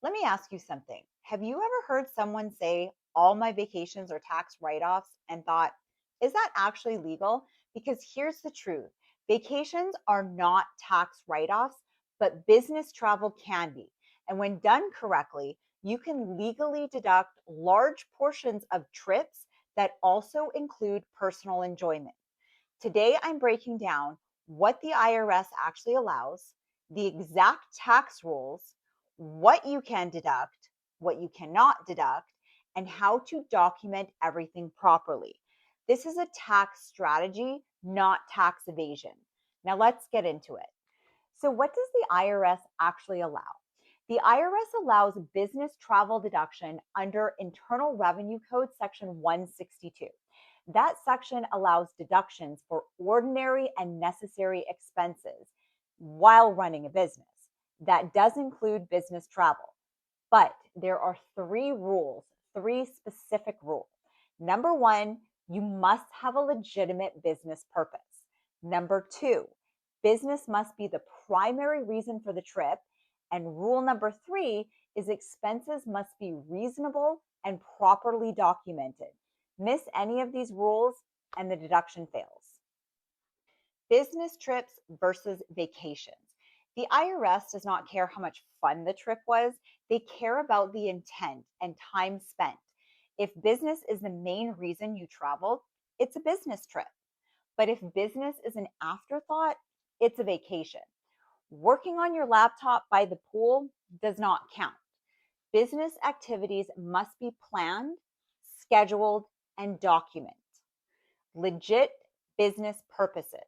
Let me ask you something. Have you ever heard someone say, all my vacations are tax write offs, and thought, is that actually legal? Because here's the truth: vacations are not tax write offs, but business travel can be. And when done correctly, you can legally deduct large portions of trips that also include personal enjoyment. Today, I'm breaking down what the IRS actually allows, the exact tax rules, what you can deduct, what you cannot deduct, and how to document everything properly. This is a tax strategy, not tax evasion. Now, let's get into it. So, what does the IRS actually allow? The IRS allows business travel deduction under Internal Revenue Code Section 162. That section allows deductions for ordinary and necessary expenses while running a business. That does include business travel. But there are three rules, three specific rules. Number one, you must have a legitimate business purpose. Number two, business must be the primary reason for the trip. And rule number three is expenses must be reasonable and properly documented. Miss any of these rules, and the deduction fails. Business trips versus vacations. The IRS does not care how much fun the trip was, they care about the intent and time spent. If business is the main reason you traveled, it's a business trip. But if business is an afterthought, it's a vacation. Working on your laptop by the pool does not count. Business activities must be planned, scheduled, and documented. Legit business purposes.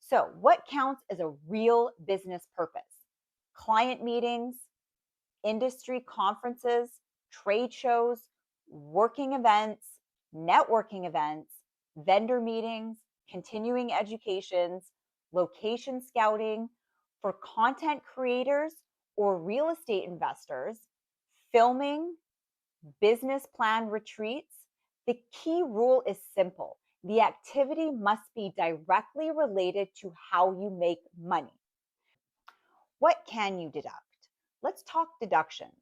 So, what counts as a real business purpose? Client meetings, industry conferences, trade shows, working events, networking events, vendor meetings, continuing educations, location scouting for content creators or real estate investors, filming, business plan retreats. The key rule is simple: the activity must be directly related to how you make money. What can you deduct? Let's talk deductions.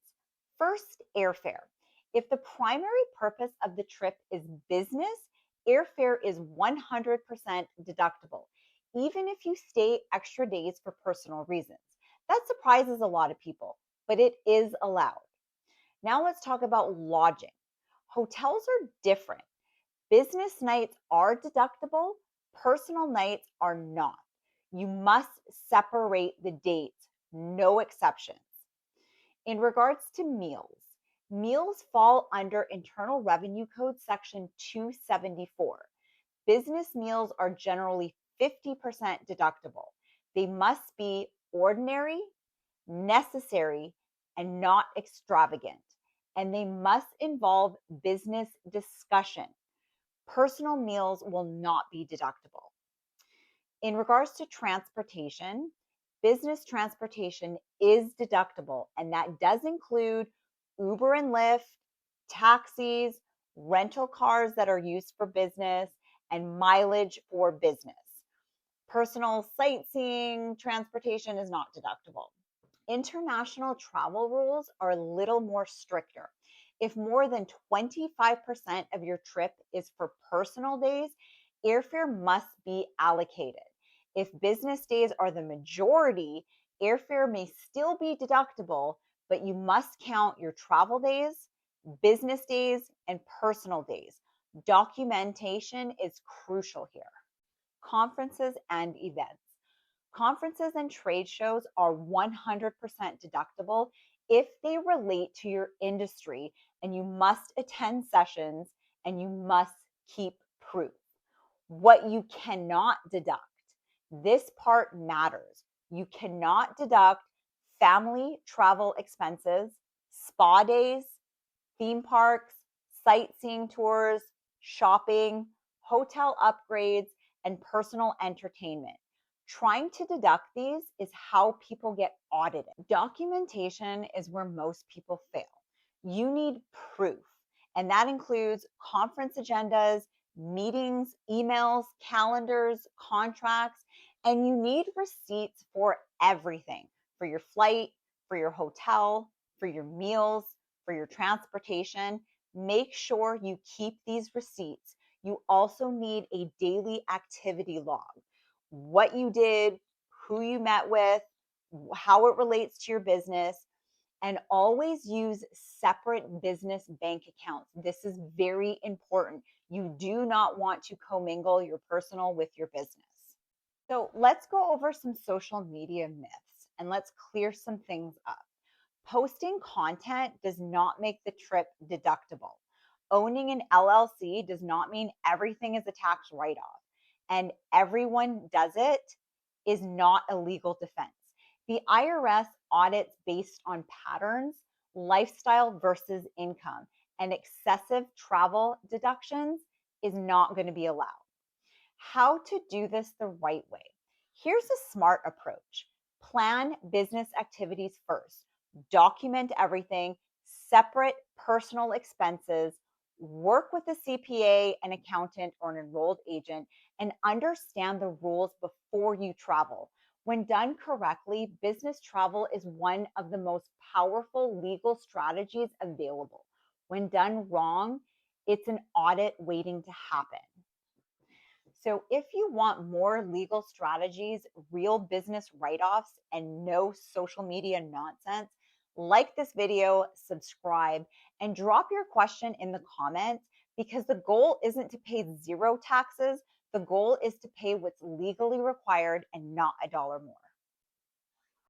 First, airfare. If the primary purpose of the trip is business, airfare is 100% deductible, even if you stay extra days for personal reasons. That surprises a lot of people, but it is allowed. Now let's talk about lodging. Hotels are different. Business nights are deductible, personal nights are not. You must separate the dates, no exceptions. In regards to meals, meals fall under Internal Revenue Code Section 274. Business meals are generally 50% deductible. They must be ordinary, necessary, and not extravagant. And they must involve business discussion. Personal meals will not be deductible. In regards to transportation, business transportation is deductible, and that does include Uber and Lyft, taxis, rental cars that are used for business, and mileage for business. Personal sightseeing transportation is not deductible. International travel rules are a little more stricter. If more than 25% of your trip is for personal days, airfare must be allocated. If business days are the majority, airfare may still be deductible, but you must count your travel days, business days, and personal days. Documentation is crucial here. Conferences and events. Conferences and trade shows are 100% deductible if they relate to your industry, and you must attend sessions and you must keep proof. What you cannot deduct, this part matters. You cannot deduct family travel expenses, spa days, theme parks, sightseeing tours, shopping, hotel upgrades, and personal entertainment. Trying to deduct these is how people get audited. Documentation is where most people fail. You need proof, and that includes conference agendas, meetings, emails, calendars, contracts, and you need receipts for everything: for your flight, for your hotel, for your meals, for your transportation. Make sure you keep these receipts. You also need a daily activity log. What you did, who you met with, how it relates to your business, and always use separate business bank accounts. This is very important. You do not want to commingle your personal with your business. So let's go over some social media myths and let's clear some things up. Posting content does not make the trip deductible. Owning an LLC does not mean everything is a tax write off. And everyone does it is not a legal defense. The IRS audits based on patterns, lifestyle versus income, and excessive travel deductions is not going to be allowed. How to do this the right way. Here's a smart approach. Plan business activities first. Document everything, separate personal expenses, work with a CPA, an accountant, or an enrolled agent, and understand the rules before you travel. When done correctly, business travel is one of the most powerful legal strategies available. When done wrong, it's an audit waiting to happen. So, if you want more legal strategies, real business write offs, and no social media nonsense, like this video, subscribe, and drop your question in the comments because the goal isn't to pay zero taxes. The goal is to pay what's legally required and not a dollar more.